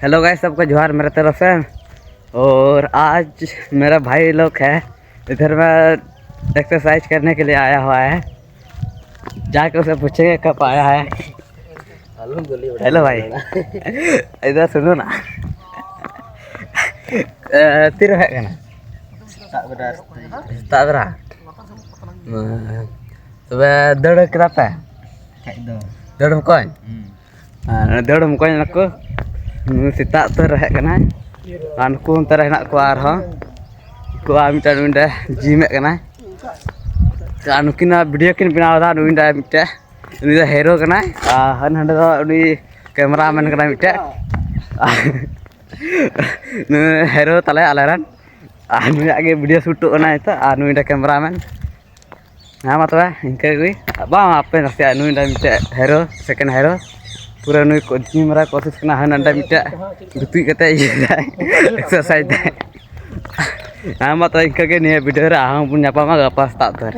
Hello guys, सबको जोहार मेरे तरफ से। और आज मेरा भाई लोग है इधर में एक्सरसाइज करने के लिए आया हुआ है। जाके उसे पूछेंगे कब आया है। हेलो भाई, इधर सुनो ना। तीर है ना ताबरा तबे दड़ किरापे दड़ मकोय दड़ मकोय नको सेता उतर है कना नुकु अंतर हेना को आरहं को मिटा मिटा जिम कना नुकिना वीडियो किन बनावदा नुइंडा मिटा उनी दा हीरो कना हन हंडे दा उनी कैमरामैन कना मिटा हीरो तले आलेरन नुया के वीडियो शूट कना इता नुइंडा कैमरामैन हाँ मतलब इनके गई बांग आपे नसे नुइंडा मिटा हीरो सेकंड हीरो पूरा नुई को जिमरा कोशिश करना है नंदा मिटा गुतुई कते एक्सरसाइज हाँ मतलब इनके निया वीडियो रे आहां पुन ᱧᱟᱯᱟᱢᱟ ᱜᱟᱯᱟ ᱥᱮᱛᱟᱜ ᱩᱛᱟᱹᱨ